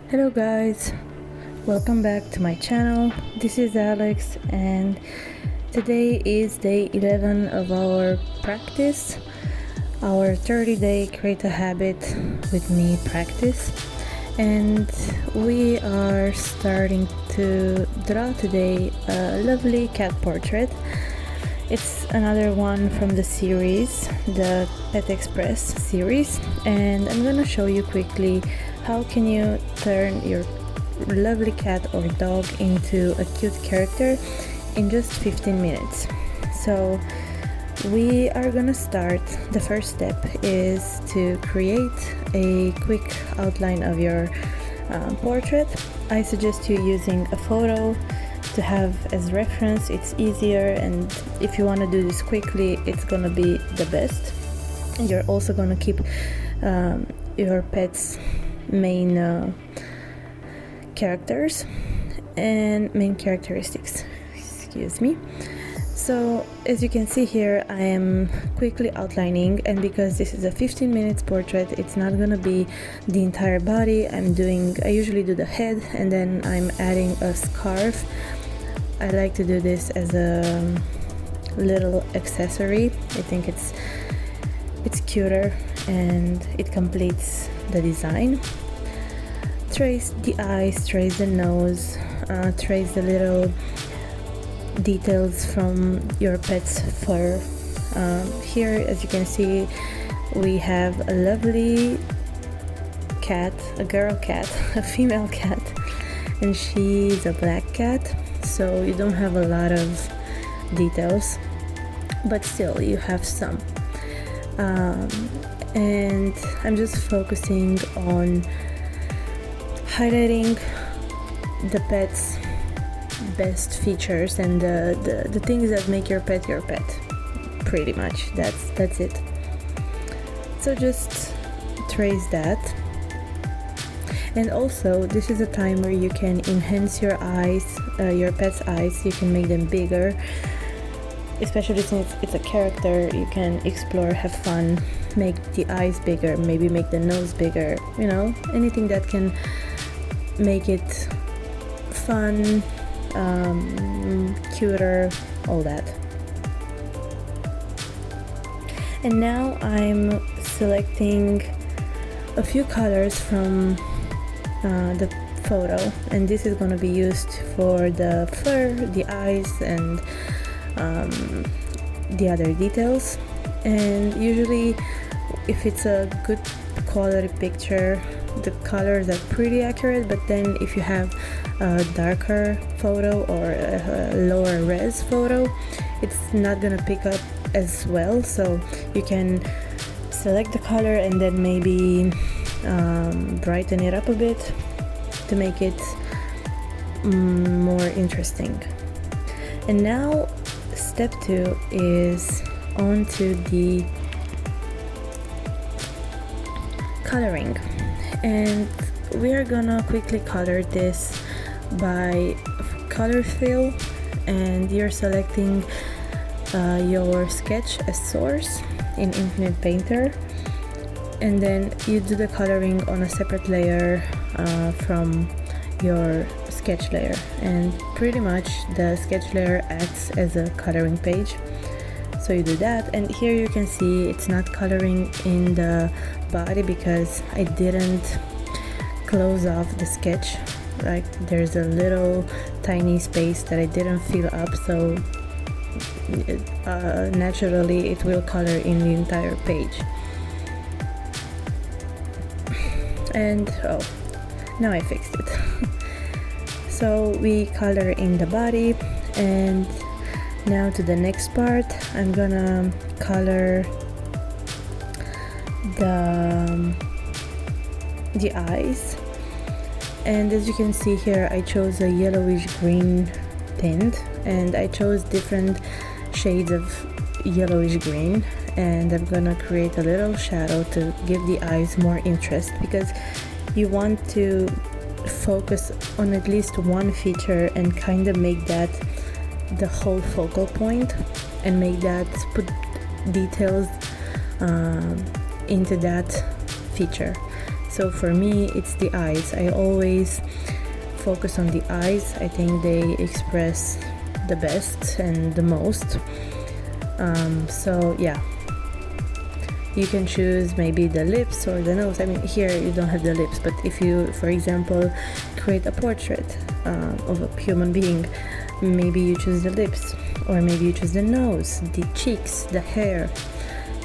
Hello guys, welcome back to my channel. This is Alex and today is day 11 of our practice, our 30-day create a habit with me practice, and we are starting to draw today a lovely cat portrait. It's another one from the series, the Pet Express series, and I'm gonna show you quickly how can you turn your lovely cat or dog into a cute character in just 15 minutes. So we are gonna start. The first step is to create a quick outline of your portrait. I suggest you using a photo to have as reference. It's easier, and if you want to do this quickly, it's gonna be the best. You're also gonna keep your pet's main characters and main characteristics, excuse me. So as you can see here, I am quickly outlining, and because this is a 15 minutes portrait, it's not gonna be the entire body. I usually do the head, and then I'm adding a scarf. I like to do this as a little accessory. I think it's cuter and it completes the design. Trace the eyes, trace the nose, trace the little details from your pet's fur. Here, as you can see, we have a lovely cat, a girl cat, a female cat, and she's a black cat, so you don't have a lot of details, but still you have some. And I'm just focusing on highlighting the pet's best features and the things that make your pet your pet. Pretty much that's it. So just trace that. And also, this is a time where you can enhance your eyes, your pet's eyes. You can make them bigger, especially since it's a character. You can explore, have fun, make the eyes bigger, maybe make the nose bigger, anything that can make it fun, cuter, all that. And now I'm selecting a few colors from the photo, and this is going to be used for the fur, the eyes, and the other details. And usually, if it's a good quality picture, the colors are pretty accurate, but then if you have a darker photo or a lower res photo, it's not gonna pick up as well. So you can select the color and then maybe brighten it up a bit to make it more interesting. And now step 2 is on to the coloring, and we are gonna quickly color this by color fill, and you're selecting your sketch as source in Infinite Painter, and then you do the coloring on a separate layer from your sketch layer, and pretty much the sketch layer acts as a coloring page. So you do that, and here you can see it's not coloring in the body because I didn't close off the sketch. Like, there's a little tiny space that I didn't fill up, so naturally it will color in the entire page. And now I fixed it. So we color in the body, and now to the next part. I'm gonna color the eyes, and as you can see here, I chose a yellowish green tint, and I chose different shades of yellowish green, and I'm gonna create a little shadow to give the eyes more interest, because you want to focus on at least one feature and kind of make that the whole focal point, and make that, put details into that feature. So for me, it's the eyes. I always focus on the eyes. I think they express the best and the most. So yeah, you can choose maybe the lips or the nose. I mean, here you don't have the lips, but if you, for example, create a portrait of a human being, maybe you choose the lips, or maybe you choose the nose, the cheeks, the hair.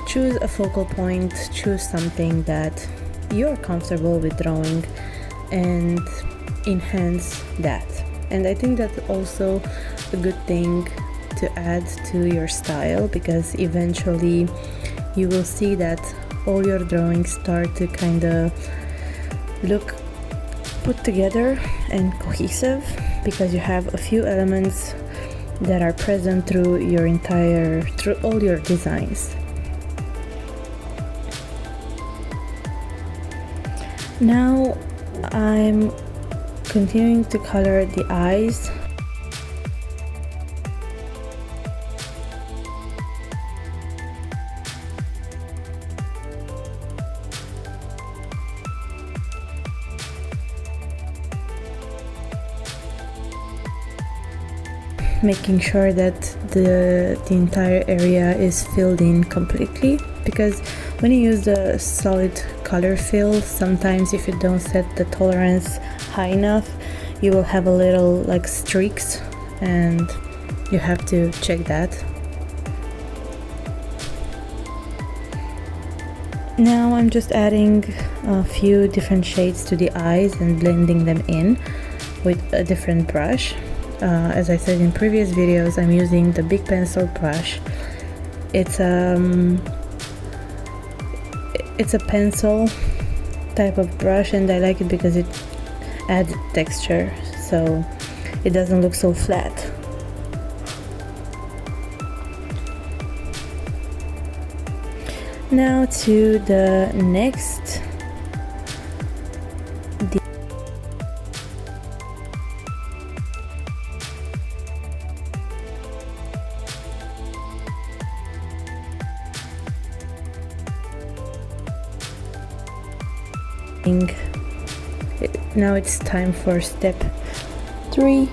Choose a focal point, choose something that you're comfortable with drawing, and enhance that. And I think that's also a good thing to add to your style, because eventually you will see that all your drawings start to kind of look put together and cohesive, because you have a few elements that are present through all your designs. Now I'm continuing to color the eyes. Making sure that the entire area is filled in completely, because when you use the solid color fill, sometimes if you don't set the tolerance high enough, you will have a little like streaks, and you have to check that. Now I'm just adding a few different shades to the eyes and blending them in with a different brush. As I said in previous videos, I'm using the big pencil brush. It's a pencil type of brush, and I like it because it adds texture, so it doesn't look so flat. Now to the next Now it's time for step 3,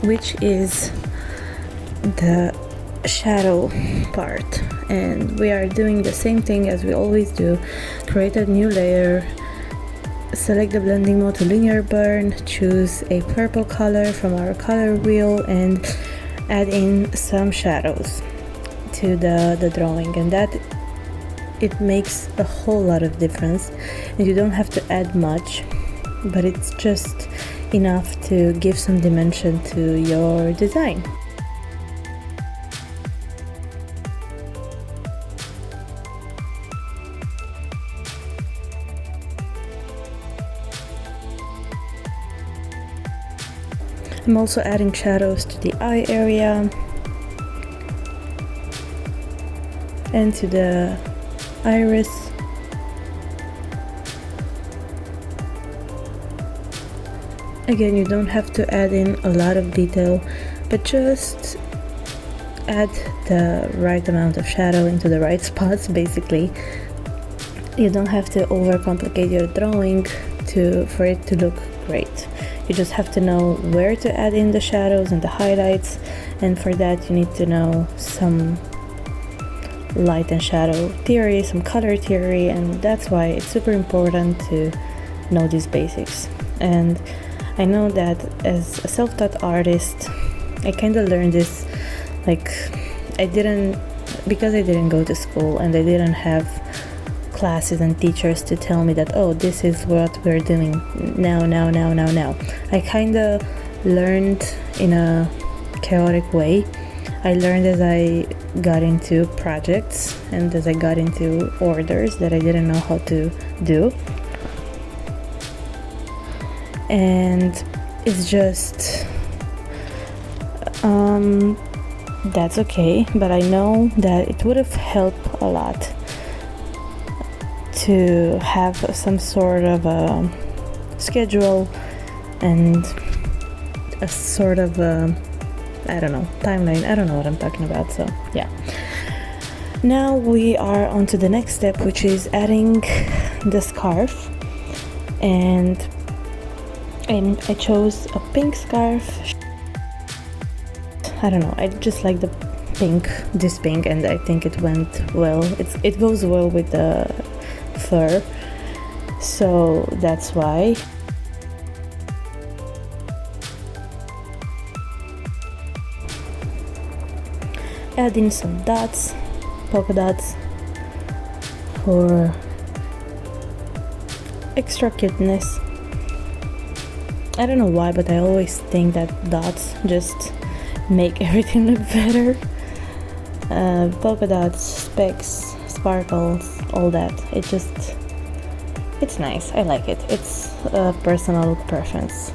which is the shadow part, and we are doing the same thing as we always do. Create a new layer, select the blending mode to linear burn, choose a purple color from our color wheel, and add in some shadows to the drawing, and that it makes a whole lot of difference. And you don't have to add much, but it's just enough to give some dimension to your design. I'm also adding shadows to the eye area and to the iris. Again, you don't have to add in a lot of detail, but just add the right amount of shadow into the right spots, basically. You don't have to overcomplicate your drawing for it to look great. You just have to know where to add in the shadows and the highlights, and for that you need to know some light and shadow theory, some color theory, and that's why it's super important to know these basics. And I know that as a self-taught artist, I kind of learned this, like, because I didn't go to school and I didn't have classes and teachers to tell me that, oh, this is what we're doing now. I kind of learned in a chaotic way. I learned as I got into projects and as I got into orders that I didn't know how to do. And it's just that's okay, but I know that it would have helped a lot to have some sort of a schedule and a sort of timeline. I don't know what I'm talking about, so yeah. Now we are on to the next step, which is adding the scarf. and I chose a pink scarf. I don't know, I just like this pink, and I think it went well. It goes well with the fur, so that's why. Add in some dots, polka dots, for extra cuteness. I don't know why, but I always think that dots just make everything look better. Polka dots, specks, sparkles, all that. It's nice. I like it. It's a personal preference.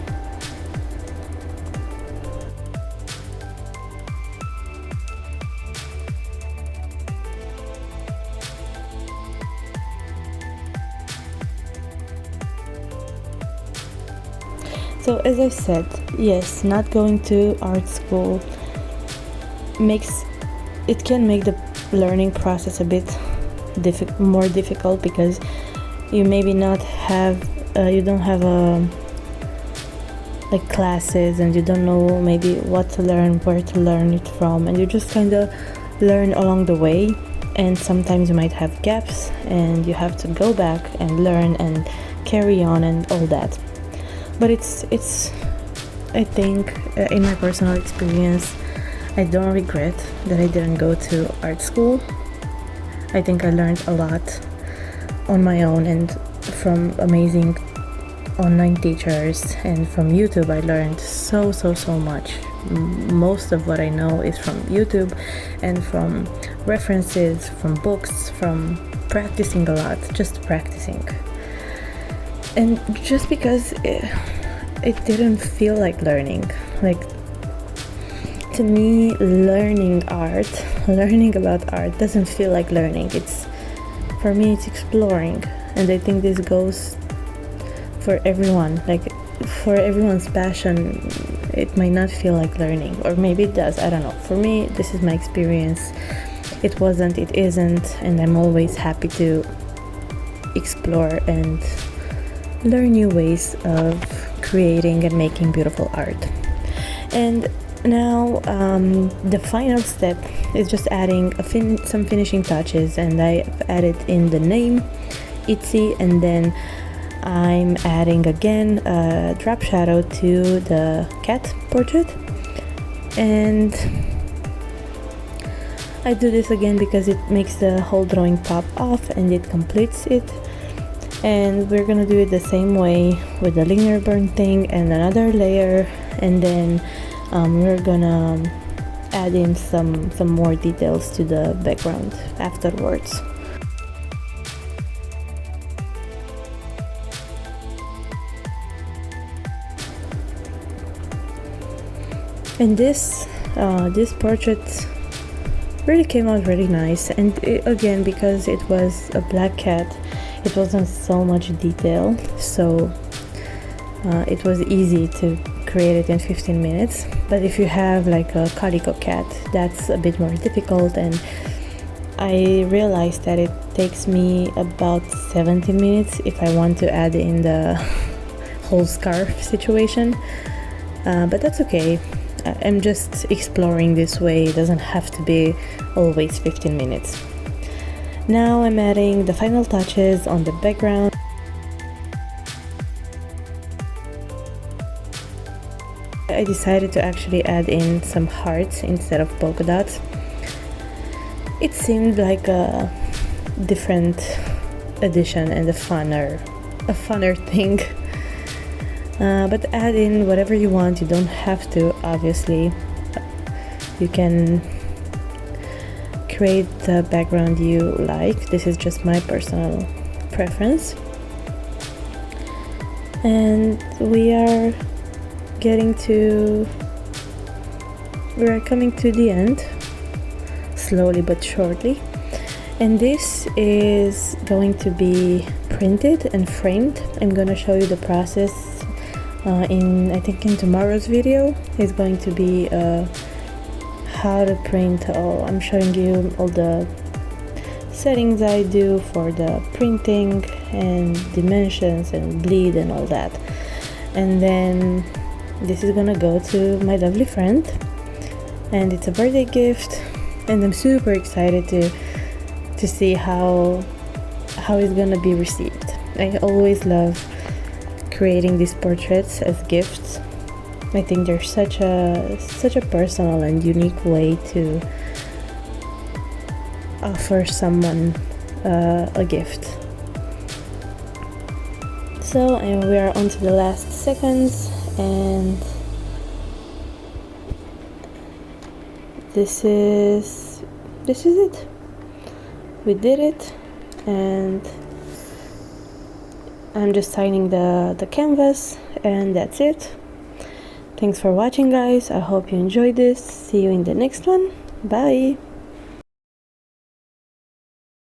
So as I said, yes, not going to art school can make the learning process a bit more difficult, because you maybe not have you don't have like classes, and you don't know maybe what to learn, where to learn it from, and you just kind of learn along the way, and sometimes you might have gaps and you have to go back and learn and carry on and all that. But it's I think in my personal experience, I don't regret that I didn't go to art school. I think I learned a lot on my own and from amazing online teachers, and from YouTube I learned so much. Most of what I know is from YouTube and from references, from books, from practicing a lot, just practicing. And just because it didn't feel like learning. Like, to me, learning about art doesn't feel like learning. For me, it's exploring. And I think this goes for everyone. Like, for everyone's passion, it might not feel like learning. Or maybe it does, I don't know. For me, this is my experience. It wasn't, it isn't, and I'm always happy to explore and learn new ways of creating and making beautiful art. And now the final step is just adding some finishing touches, and I've added in the name Itsy, and then I'm adding again a drop shadow to the cat portrait. And I do this again because it makes the whole drawing pop off and it completes it. And we're gonna do it the same way with the linear burn thing and another layer, and then we're gonna add in some more details to the background afterwards. And this portrait really came out really nice, and again, because it was a black cat, it wasn't so much detail, so it was easy to create it in 15 minutes. But if you have like a calico cat, that's a bit more difficult, and I realized that it takes me about 17 minutes if I want to add in the whole scarf situation, but that's okay. I'm just exploring this way. It doesn't have to be always 15 minutes. Now I'm adding the final touches on the background. I decided to actually add in some hearts instead of polka dots. It seemed like a different addition and a funner thing. But add in whatever you want. You don't have to, obviously. You can create the background you like. This is just my personal preference. And we are coming to the end, slowly but surely. And this is going to be printed and framed. I'm gonna show you the process I think in tomorrow's video. Is going to be how to print. I'm showing you all the settings I do for the printing and dimensions and bleed and all that. And then this is gonna go to my lovely friend, and it's a birthday gift, and I'm super excited to see how it's gonna be received. I always love creating these portraits as gifts. I think they're such a personal and unique way to offer someone a gift. So, and we are on to the last seconds, and this is it. We did it, and I'm just signing the canvas, and that's it. Thanks for watching, guys. I hope you enjoyed this. See you in the next one. Bye.